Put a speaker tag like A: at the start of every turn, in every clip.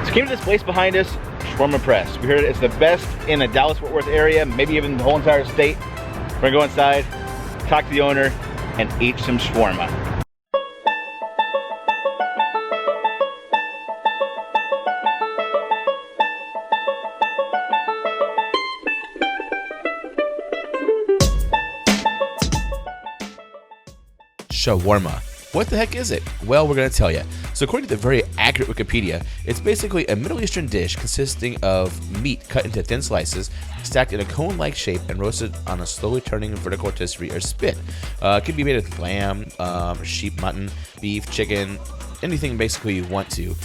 A: So came to this place behind us, Shawarma Press. We heard it's the best in the Dallas-Fort Worth area, maybe even the whole entire state. We're gonna go inside, talk to the owner, and eat some shawarma.
B: Shawarma. What the heck is it? Well, we're going to tell you. So according to the very accurate Wikipedia, it's basically a Middle Eastern dish consisting of meat cut into thin slices, stacked in a cone-like shape, and roasted on a slowly turning vertical rotisserie or spit. It can be made with lamb, sheep, mutton, beef, chicken, anything basically you want to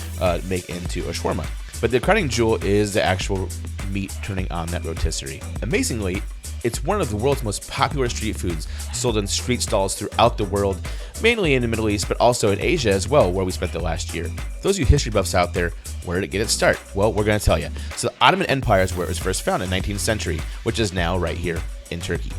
B: make into a shawarma. But the crowning jewel is the actual meat turning on that rotisserie. Amazingly, it's one of the world's most popular street foods, sold in street stalls throughout the world, mainly in the Middle East, but also in Asia as well, where we spent the last year. Those of you history buffs out there, where did it get its start? Well, we're going to tell you. So the Ottoman Empire is where it was first found in the 19th century, which is now right here in Turkey,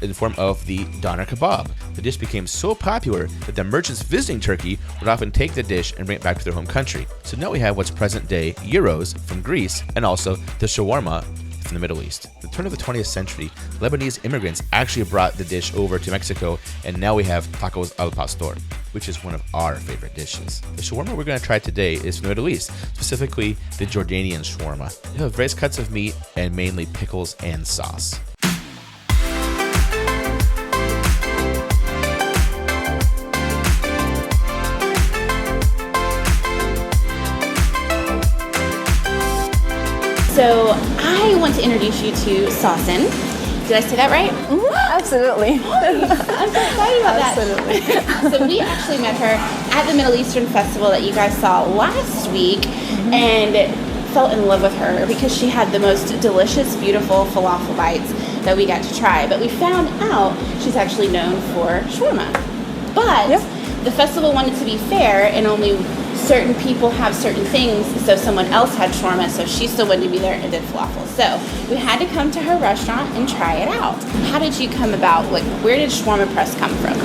B: in the form of the doner kebab. The dish became so popular that the merchants visiting Turkey would often take the dish and bring it back to their home country. So now we have what's present-day gyros from Greece, and also the shawarma from the Middle East. At the turn of the 20th century, Lebanese immigrants actually brought the dish over to Mexico, and now we have tacos al pastor, which is one of our favorite dishes. The shawarma we're going to try today is from the Middle East, specifically the Jordanian shawarma. They have various cuts of meat and mainly pickles and sauce.
C: So I want to introduce you to Sawsan. Did I say that right?
D: Mm-hmm. Absolutely.
C: I'm so excited about
D: Absolutely.
C: that. So we actually met her at the Middle Eastern Festival that you guys saw last week, and fell in love with her because she had the most delicious, beautiful falafel bites that we got to try. But we found out she's actually known for shawarma. But the festival wanted to be fair, and only certain people have certain things, so someone else had shawarma, so she still wanted to be there and did falafel. So we had to come to her restaurant and try it out. How did you come about? Like, where did Shawarma Press come from?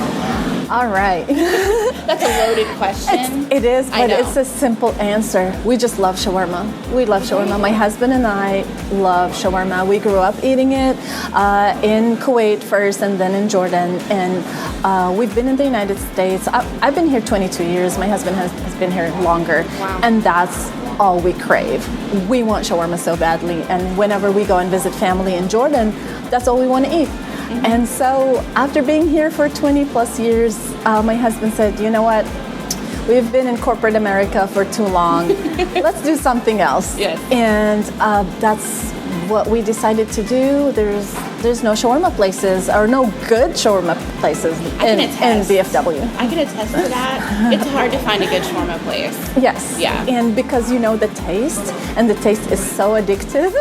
D: All right.
C: That's a loaded question.
D: It is, but it's a simple answer. We just love shawarma. We love shawarma. My husband and I love shawarma. We grew up eating it in Kuwait first and then in Jordan. And we've been in the United States. I've been here 22 years. My husband has been here longer.
C: Wow.
D: And that's all we crave. We want shawarma so badly. And whenever we go and visit family in Jordan, that's all we want to eat. And so after being here for 20 plus years, my husband said, you know what? We've been in corporate America for too long. Let's do something else.
C: Yes.
D: And that's what we decided to do. There's no shawarma places, or no good shawarma places in BFW.
C: I can attest to that. It's hard to find a good shawarma place.
D: Yes.
C: Yeah.
D: And because you know the taste, and the taste is so addictive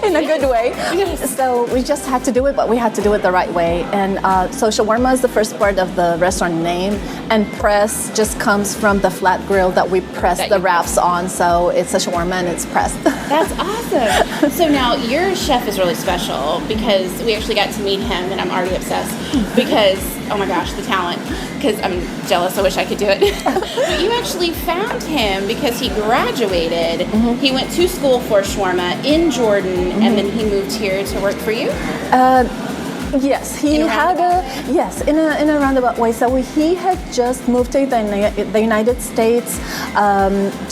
D: in a good way.
C: Yes.
D: So we just had to do it, but we had to do it the right way. And so shawarma is the first part of the restaurant name, and press just comes from the flat grill that we press the wraps on. So it's a shawarma and it's pressed.
C: That's awesome. So now your chef is really special because we actually got to meet him, and I'm already obsessed because, oh my gosh, the talent. Because I'm jealous. I wish I could do it. But you actually found him because he graduated. He went to school for shawarma in Jordan, and then he moved here to work for you?
D: Yes, he had in a roundabout way. So he had just moved to the United States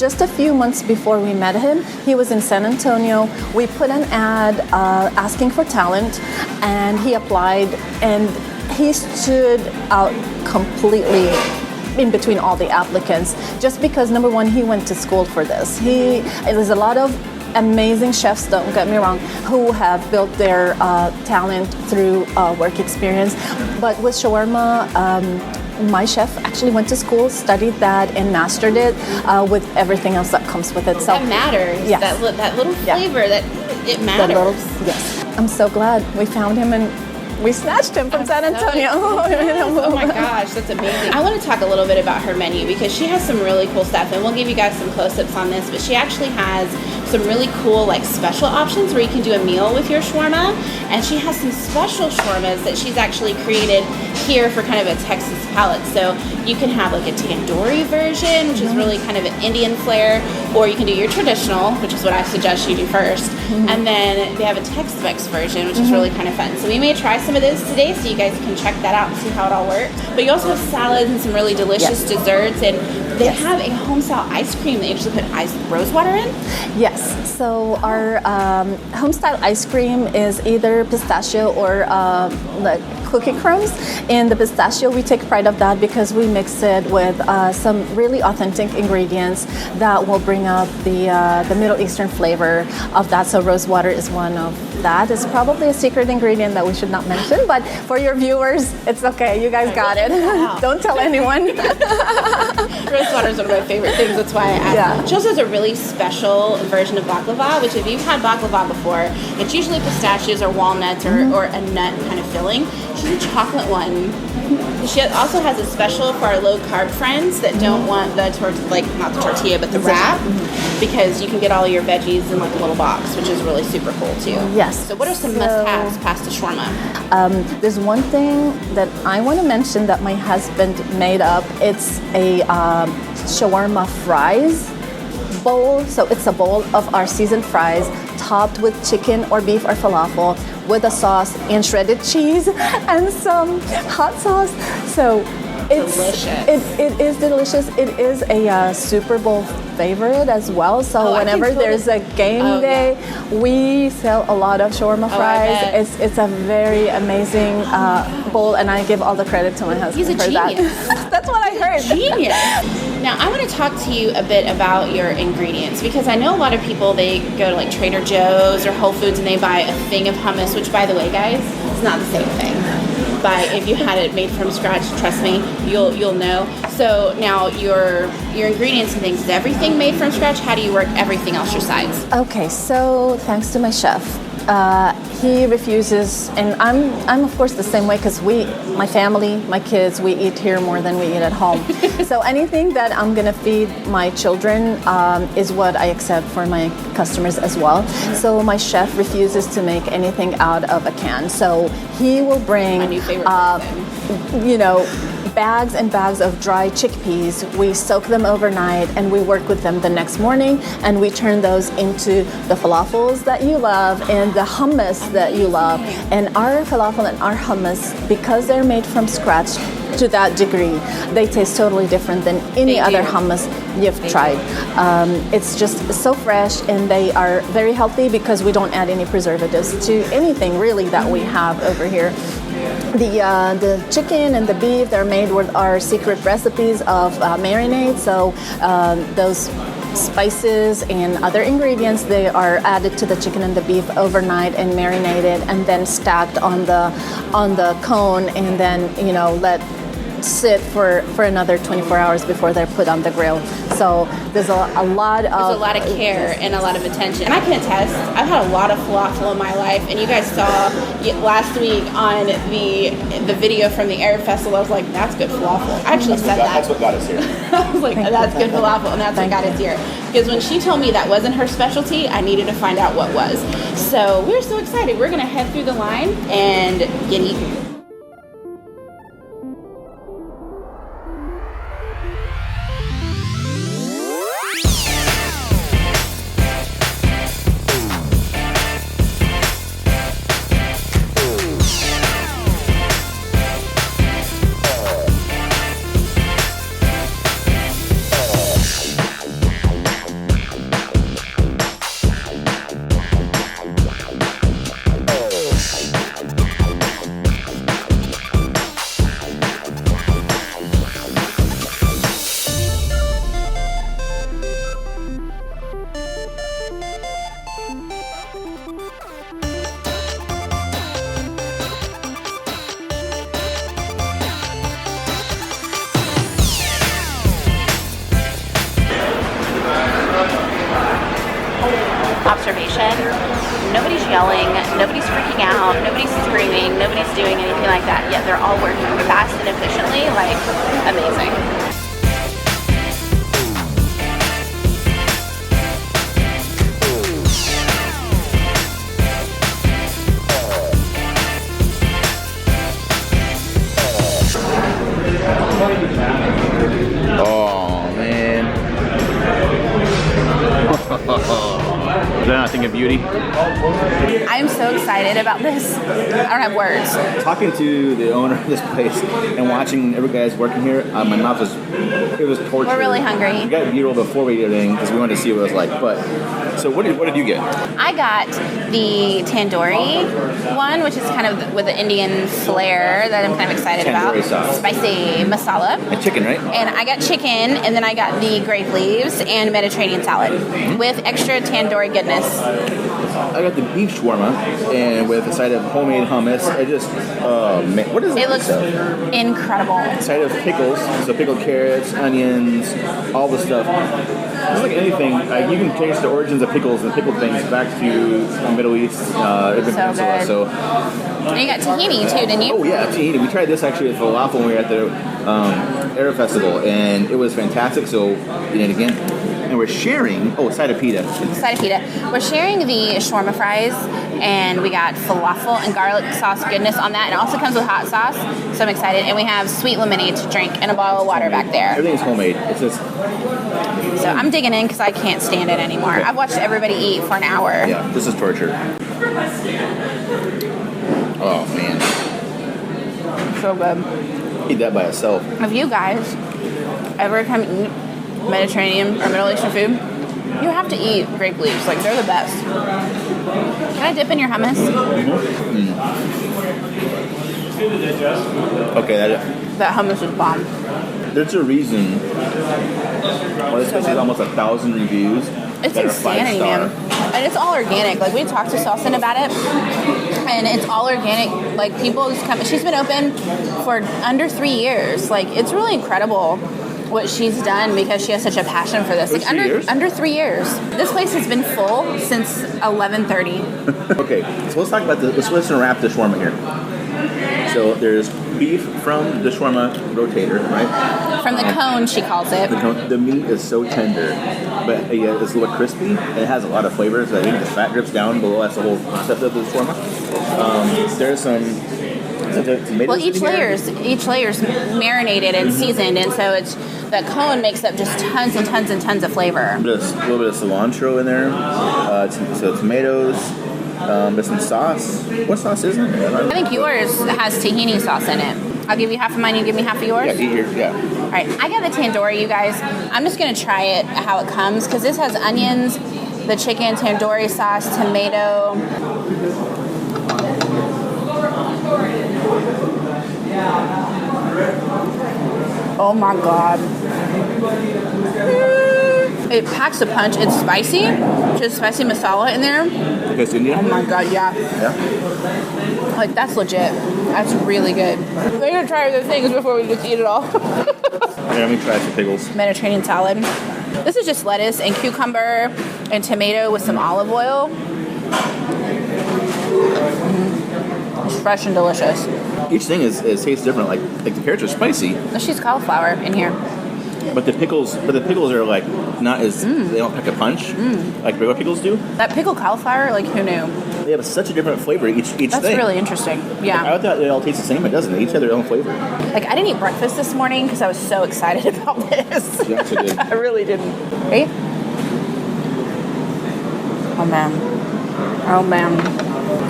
D: just a few months before we met him. He was in San Antonio. We put an ad asking for talent, and he applied, and he stood out completely in between all the applicants, just because number one, he went to school for this. There's a lot of amazing chefs, don't get me wrong, who have built their talent through work experience. But with shawarma, my chef actually went to school, studied that, and mastered it with everything else that comes with it. So
C: that matters.
D: Yes.
C: That little flavor, that it matters.
D: Yes. I'm so glad we found him, and we snatched him from San Antonio.
C: Oh my gosh, that's amazing. I want to talk a little bit about her menu because she has some really cool stuff, and we'll give you guys some close-ups on this, but she actually has some really cool like special options where you can do a meal with your shawarma, and she has some special shawarmas that she's actually created here for kind of a Texas palate. So you can have like a tandoori version, which is really kind of an Indian flair, or you can do your traditional, which is what I suggest you do first. And then they have a Tex-Mex version, which is really kind of fun. So we may try some of those today so you guys can check that out and see how it all works. But you also have salads and some really delicious desserts, and they have a home-style ice cream that you actually put rose water in.
D: Yes, so our home-style ice cream is either pistachio or like cookie crumbs. In the pistachio, we take pride of that because we mix it with some really authentic ingredients that will bring out the Middle Eastern flavor of that. So rose water is one of that. It's probably a secret ingredient that we should not mention, but for your viewers, it's okay. You guys got it. Don't tell anyone.
C: Rose water is one of my favorite things. That's why I asked. She also has a really special version of baklava, which if you've had baklava before, it's usually pistachios or walnuts or a nut kind of filling. She's a chocolate one. She also has a special for our low carb friends that don't want the not the tortilla, but the wrap, because you can get all your veggies in like a little box, which is really super cool too.
D: Yes.
C: So what are some must-haves past the shawarma?
D: There's one thing that I want to mention that my husband made up. It's a shawarma fries bowl. So it's a bowl of our seasoned fries topped with chicken or beef or falafel with a sauce and shredded cheese and some hot sauce. So it's delicious. It is delicious. It is a Super Bowl favorite as well. So whenever there's a game day, we sell a lot of shawarma fries. It's a very amazing bowl, and I give all the credit to my husband.
C: He's a
D: for
C: genius.
D: That. That's what I heard.
C: Genius. Now, I want to talk to you a bit about your ingredients, because I know a lot of people, they go to like Trader Joe's or Whole Foods and they buy a thing of hummus, which, by the way, guys, it's not the same thing. But if you had it made from scratch, trust me, you'll know. So now your ingredients and things, is everything made from scratch? How do you work everything else, your sides?
D: Okay, so thanks to my chef. He refuses, and I'm of course the same way, because my family, my kids, we eat here more than we eat at home. So anything that I'm gonna feed my children is what I accept for my customers as well. So my chef refuses to make anything out of a can. So he will bring,
C: my new favorite
D: bags and bags of dry chickpeas. We soak them overnight and we work with them the next morning, and we turn those into the falafels that you love and the hummus that you love. And our falafel and our hummus, because they're made from scratch to that degree, they taste totally different than any other hummus you've tried. It's just so fresh, and they are very healthy because we don't add any preservatives to anything really that we have over here. The chicken and the beef, they're made with our secret recipes of marinade. So those spices and other ingredients, they are added to the chicken and the beef overnight and marinated, and then stacked on the cone, and then let sit for another 24 hours before they're put on the grill. So there's a lot of
C: care and a lot of attention. And I can attest, I've had a lot of falafel in my life, and you guys saw last week on the video from the Arab Festival, I was like, that's good falafel. I actually said that.
A: That's what got us here.
C: I was like, that's good falafel, and that's what got us here. Because when she told me that wasn't her specialty, I needed to find out what was. So we're so excited. We're going to head through the line and get eaten. Observation, nobody's yelling, nobody's freaking out, nobody's screaming, nobody's doing anything like that, yet they're all working fast and efficiently, like, amazing.
A: thing of beauty.
C: I'm so excited about this. I don't have words.
A: Talking to the owner of this place and watching every guys working here, my mouth was torture.
C: We're really hungry.
A: We got B-roll before we did anything because we wanted to see what it was like. But so what did you get?
C: I got the tandoori one, which is kind of with the Indian flair that I'm kind of excited
A: Tandoori
C: about.
A: sauce.
C: Spicy masala.
A: And chicken, right?
C: And I got chicken, and then I got the grape leaves and Mediterranean salad with extra tandoori goodness.
A: I got the beef shawarma and with a side of homemade hummus. What is it?
C: It looks incredible.
A: Side of pickles, so pickled carrots, onions, all the stuff. It's like anything. You can trace the origins of pickles and pickled things back to the Middle East, Ibn Peninsula.
C: Good.
A: So,
C: and you got tahini too, didn't you?
A: oh yeah, tahini. We tried this actually at falafel when we were at the Arab Festival, and it was fantastic. So we did it again. And we're sharing, side of pita.
C: Side of pita. We're sharing the shawarma fries, and we got falafel and garlic sauce goodness on that. It also comes with hot sauce, so I'm excited. And we have sweet lemonade to drink and a bottle of water back there.
A: Everything's homemade. It's just...
C: So I'm digging in because I can't stand it anymore.
A: Okay.
C: I've watched everybody eat for an hour.
A: Yeah, this is torture. Oh, man.
C: So good.
A: Eat that by itself.
C: If you guys ever come eat Mediterranean or Middle Eastern food, you have to eat grape leaves. Like, they're the best. Can I dip in your hummus?
A: Okay,
C: That hummus is bomb.
A: there's a reason why this place has almost 1,000 reviews.
C: It's
A: that are
C: insanity,
A: 5-star.
C: man. And it's all organic. Like, we talked to Sawsan about it, and it's all organic. Like, people just come. She's been open for under 3 years. Like, it's really incredible what she's done because she has such a passion for this. Like,
A: 3 years?
C: under 3 years. This place has been full since 11:30.
A: Okay, so let's talk about let's unwrap the shawarma here. So there's beef from the shawarma rotator, right?
C: From the cone, she calls it.
A: The meat is so tender, but yeah, it's a little crispy, and it has a lot of flavors. I think the fat drips down below. That's the whole concept of the shawarma. There's some tomatoes.
C: Well, each layer's marinated and seasoned, and so it's the cone makes up just tons and tons and tons of flavor.
A: A little bit of cilantro in there. So tomatoes. There's some sauce. What sauce is it?
C: I think yours has tahini sauce in it. I'll give you half of mine, you give me half of yours?
A: Yeah, eat here. Yeah.
C: All right, I got the tandoori, you guys. I'm just going to try it, how it comes, because this has onions, the chicken, tandoori sauce, tomato. Oh my God. It packs a punch. It's spicy. Just spicy masala in there.
A: It's Indian?
C: Oh my God, yeah.
A: Yeah?
C: Like, that's legit. That's really good. We're going to try other things before we just eat it all.
A: Yeah, let me try some pickles.
C: Mediterranean salad. This is just lettuce and cucumber and tomato with some olive oil. It's fresh and delicious.
A: Each thing tastes different. Like the carrots are spicy,
C: She's cauliflower in here.
A: but the pickles are like not as they don't pack a punch like regular pickles do.
C: That pickled cauliflower, like, who knew?
A: They have such a different flavor each
C: That's
A: thing.
C: really interesting. Yeah.
A: I thought they all taste the same. It doesn't. They each have their own flavor.
C: Like, I didn't eat breakfast this morning because I was so excited about this.
A: Yeah, so good.
C: I really didn't. Ready? Oh, man. Oh, man.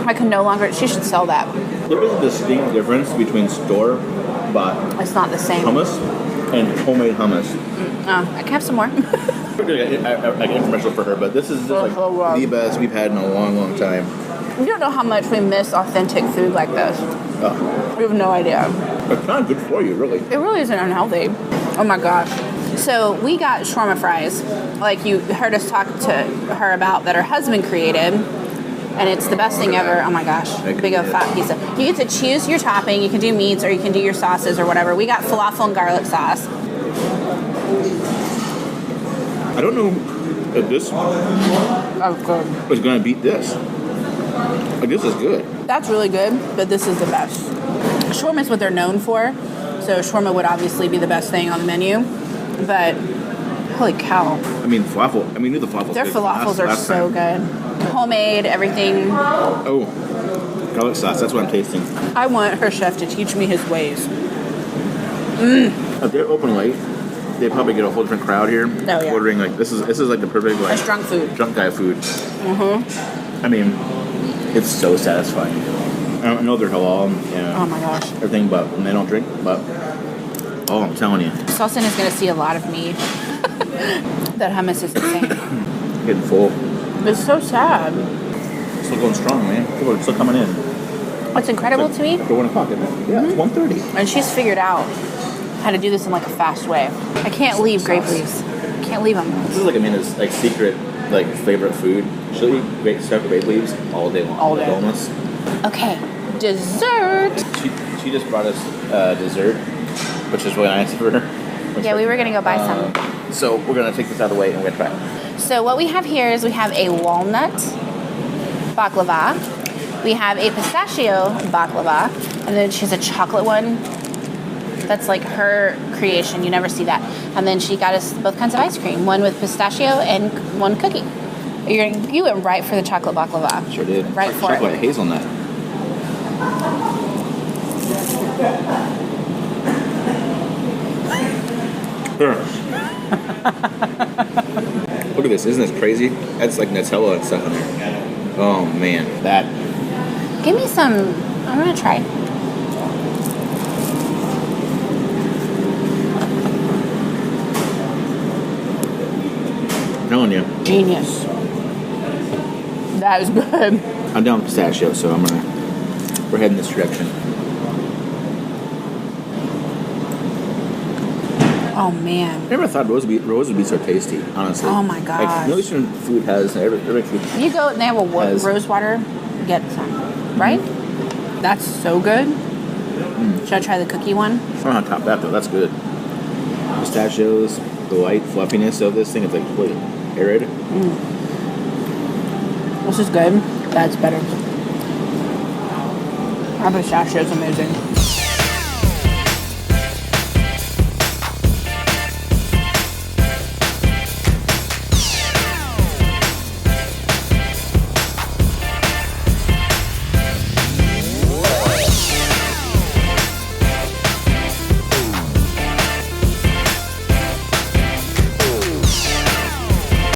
C: I can no longer... She should sell that.
A: There is a distinct difference between store-bought
C: It's not the same.
A: hummus and homemade hummus.
C: I can have some more.
A: I get a commercial for her, but this is just like the best we've had in a long, long time.
C: You don't know how much we miss authentic food like this.
A: Oh,
C: We have no idea.
A: it's not good for you, really.
C: It really isn't unhealthy. Oh my gosh. So we got shawarma fries, like you heard us talk to her about, that her husband created. And it's the best thing ever. Oh my gosh. Big old fat pizza. You get to choose your topping. You can do meats or you can do your sauces or whatever. We got falafel and garlic sauce.
A: I don't know if this
C: Oh, good.
A: is going to beat this. Like, this is good.
C: That's really good, but this is the best. Shawarma is what they're known for. So shawarma would obviously be the best thing on the menu. But holy cow.
A: I mean, falafel. I mean, the falafels.
C: Their falafels are so good. Homemade, everything.
A: Oh, garlic sauce. That's what I'm tasting.
C: I want her chef to teach me his ways.
A: If they're open late, they probably get a whole different crowd here.
C: Oh, yeah.
A: Ordering like this is like the perfect like
C: It's drunk food.
A: drunk guy food. Mm-hmm. I mean, it's so satisfying. I know they're halal,
C: Oh my gosh.
A: everything, but when they don't drink, but oh, I'm telling you,
C: Sawsan is going to see a lot of me. That hummus is insane.
A: getting full.
C: It's so sad.
A: Still going strong, man. People are still coming in.
C: What's incredible to me,
A: After 1 o'clock, isn't it? Yeah, it's 1:30.
C: and she's figured out how to do this in like a fast way. I can't leave grape leaves. Can't leave them.
A: This is like Amanda's like secret like favorite food. She'll eat stuffed grape leaves all day long.
C: All day.
A: Almost.
C: Okay, dessert.
A: She just brought us dessert, which is really nice for her.
C: Yeah, we were gonna go buy some.
A: So we're gonna take this out of the way and we're gonna try it.
C: So what we have here is we have a walnut baklava. We have a pistachio baklava, and then she has a chocolate one. That's like her creation. You never see that. And then she got us both kinds of ice cream, one with pistachio and one cookie. You went right for the chocolate baklava.
A: Sure did.
C: Right for
A: chocolate
C: it.
A: hazelnut. Look at this. Isn't this crazy? That's like Nutella and stuff in there. Oh man, that.
C: Give me some. I'm gonna try.
A: I'm telling you.
C: Genius. That is good.
A: I'm down with pistachio, so we're heading this direction.
C: Oh man.
A: I never thought rose would be so tasty, honestly.
C: Oh my gosh.
A: Like, Middle Eastern food has every food.
C: You go and they have a rose water, get some. Right? That's so good. Should I try the cookie one?
A: I don't know how to top that though. That's good. Pistachios, the light fluffiness of this thing. It's like really arid.
C: This is good. That's better. Our pistachio is amazing.